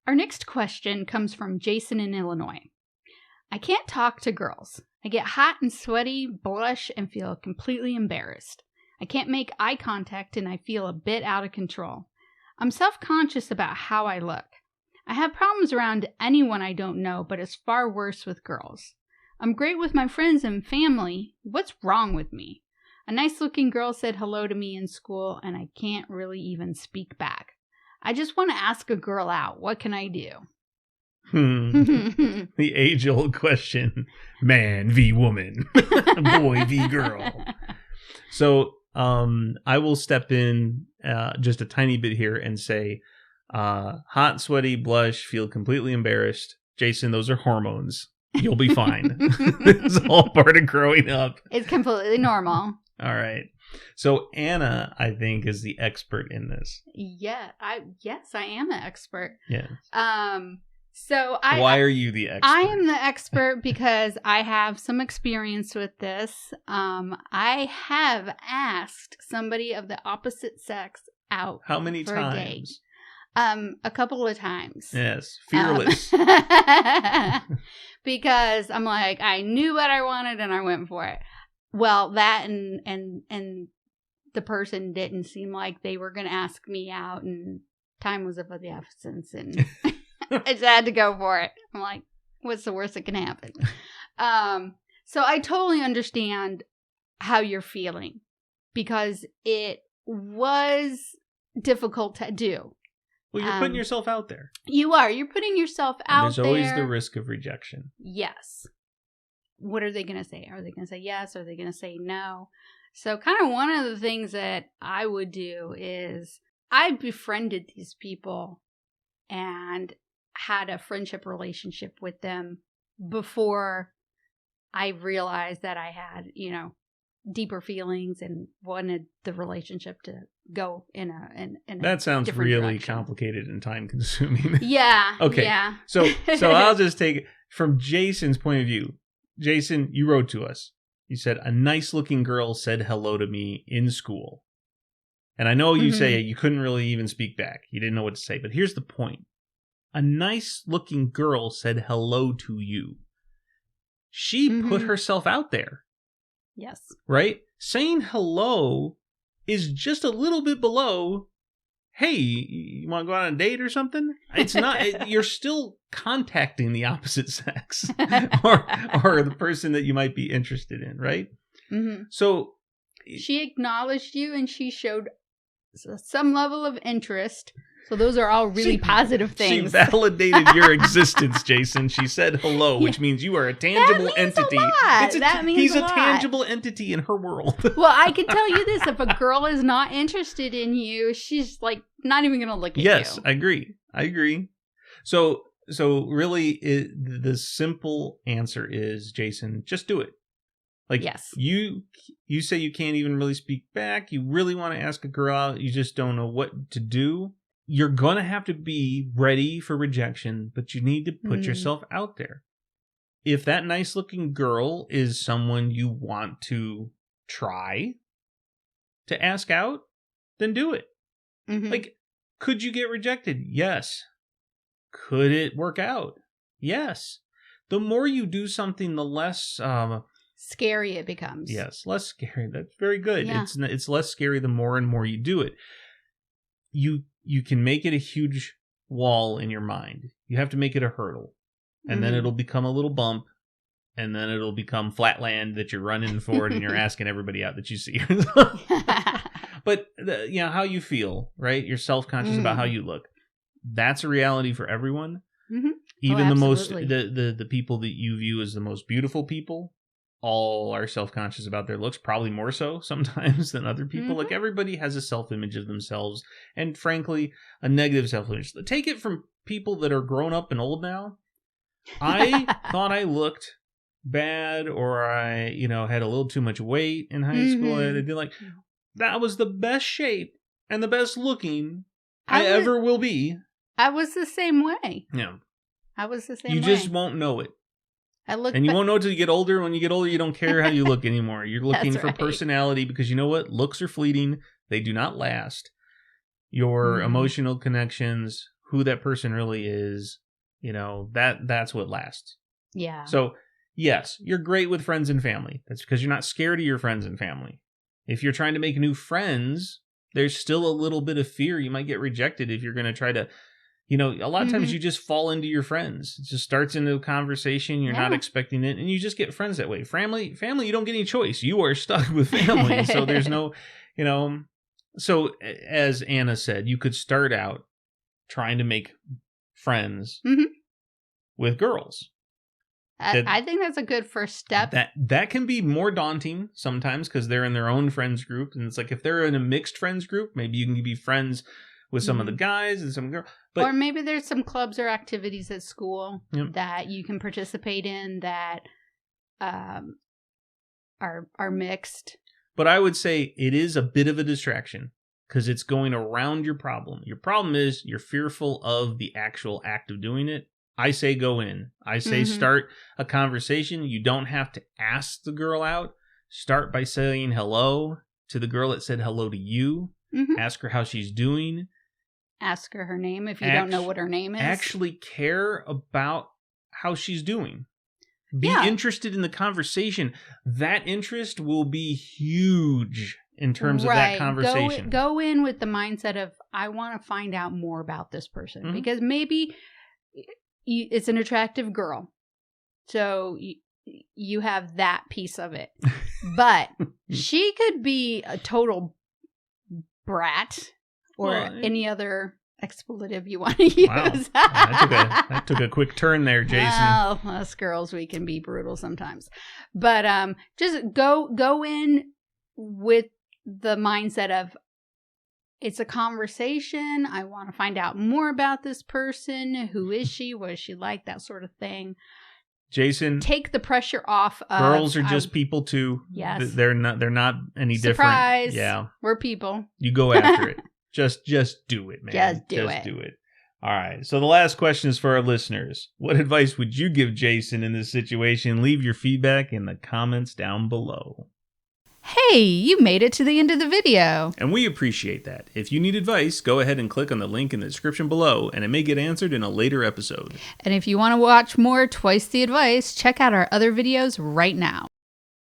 Our next question comes from Jason in Illinois. I can't talk to girls. I get hot and sweaty, blush, and feel completely embarrassed. I can't make eye contact and I feel a bit out of control. I'm self-conscious about how I look. I have problems around anyone I don't know, but it's far worse with girls. I'm great with my friends and family. What's wrong with me? A nice-looking girl said hello to me in school, and I can't really even speak back. I just want to ask a girl out. What can I do? The age-old question. Man v. woman. Boy v. girl. So I will step in just a tiny bit here and say, hot, sweaty, blush, feel completely embarrassed. Jason, those are hormones. You'll be fine. It's all part of growing up. It's completely normal. All right. So Anna, I think, is the expert in this. Yeah, I am an expert. Yes. Why are you the expert? I am the expert because I have some experience with this. I have asked somebody of the opposite sex out. How many for times? A date. A couple of times. Yes, fearless. Because I'm like, I knew what I wanted and I went for it. Well, that and the person didn't seem like they were going to ask me out, and time was of the essence, and I just had to go for it. I'm like, what's the worst that can happen? So I totally understand how you're feeling, because it was difficult to do. Well, you're putting yourself out there. You are. You're putting yourself out there. There's always the risk of rejection. Yes. What are they going to say? Are they going to say yes? Are they going to say no? So kind of one of the things that I would do is I befriended these people and had a friendship relationship with them before I realized that I had, deeper feelings and wanted the relationship to go in a that sounds different really direction. Complicated and time consuming. Yeah. Okay. Yeah. So I'll just take it from Jason's point of view. Jason, you wrote to us. You said, a nice looking girl said hello to me in school. And I know you say you couldn't really even speak back. You didn't know what to say. But here's the point. A nice looking girl said hello to you. She put herself out there. Yes. Right? Saying hello is just a little bit below, hey, you want to go on a date or something? It's not, you're still contacting the opposite sex or the person that you might be interested in, right? Mm-hmm. So she acknowledged you and she showed some level of interest. So those are all really positive things. She validated your existence, Jason. She said hello, which means you are a tangible entity. That means he's a lot. Tangible entity in her world. Well, I can tell you this. If a girl is not interested in you, she's like not even going to look at you. Yes, I agree. So really, the simple answer is, Jason, just do it. Like, yes. You say you can't even really speak back. You really want to ask a girl out. You just don't know what to do. You're going to have to be ready for rejection, but you need to put yourself out there. If that nice looking girl is someone you want to try to ask out, then do it. Mm-hmm. Like, could you get rejected? Yes. Could it work out? Yes. The more you do something, the less scary it becomes. Yes, less scary. That's very good. Yeah. It's less scary the more and more you do it. You can make it a huge wall in your mind. You have to make it a hurdle. And then it'll become a little bump. And then it'll become flat land that you're running forward and you're asking everybody out that you see. But how you feel, right? You're self-conscious about how you look. That's a reality for everyone. Mm-hmm. Even the people that you view as the most beautiful people, all are self-conscious about their looks, probably more so sometimes than other people. Mm-hmm. Like, everybody has a self-image of themselves, and frankly, a negative self-image. Take it from people that are grown up and old now. I thought I looked bad, or I, had a little too much weight in high school. And I'd be like, that was the best shape and the best looking I ever will be. I was the same way. Yeah. I was the same way. You just won't know it. And you won't know it till you get older. When you get older, you don't care how you look anymore. You're looking for personality, because you know what? Looks are fleeting. They do not last. Your emotional connections, who that person really is, that's what lasts. Yeah. So, yes, you're great with friends and family. That's because you're not scared of your friends and family. If you're trying to make new friends, there's still a little bit of fear. You might get rejected if you're going to try to, a lot of times you just fall into your friends. It just starts into a conversation. You're not expecting it. And you just get friends that way. Family, you don't get any choice. You are stuck with family. So there's no, so as Anna said, you could start out trying to make friends with girls. I think that's a good first step. That can be more daunting sometimes because they're in their own friends group. And it's like if they're in a mixed friends group, maybe you can be friends with some of the guys and some girls. Or maybe there's some clubs or activities at school that you can participate in that are mixed. But I would say it is a bit of a distraction because it's going around your problem. Your problem is you're fearful of the actual act of doing it. I say go in. I say start a conversation. You don't have to ask the girl out. Start by saying hello to the girl that said hello to you. Ask her how she's doing. Ask her name if you don't know what her name is. Actually care about how she's doing. Be interested in the conversation. That interest will be huge in terms of that conversation. Go in with the mindset of, I want to find out more about this person. Because maybe it's an attractive girl. So you have that piece of it. But she could be a total brat. Or any other expletive you want to use. Wow. That took a quick turn there, Jason. Well, us girls, we can be brutal sometimes. But just go in with the mindset of, it's a conversation. I want to find out more about this person. Who is she? What is she like? That sort of thing. Jason, take the pressure off of, girls are just people too. Yes. They're not any different. Surprise. Yeah. We're people. You go after it. Just do it, man. Just do it. All right. So the last question is for our listeners. What advice would you give Jason in this situation? Leave your feedback in the comments down below. Hey, you made it to the end of the video. And we appreciate that. If you need advice, go ahead and click on the link in the description below, and it may get answered in a later episode. And if you want to watch more Twice the Advice, check out our other videos right now.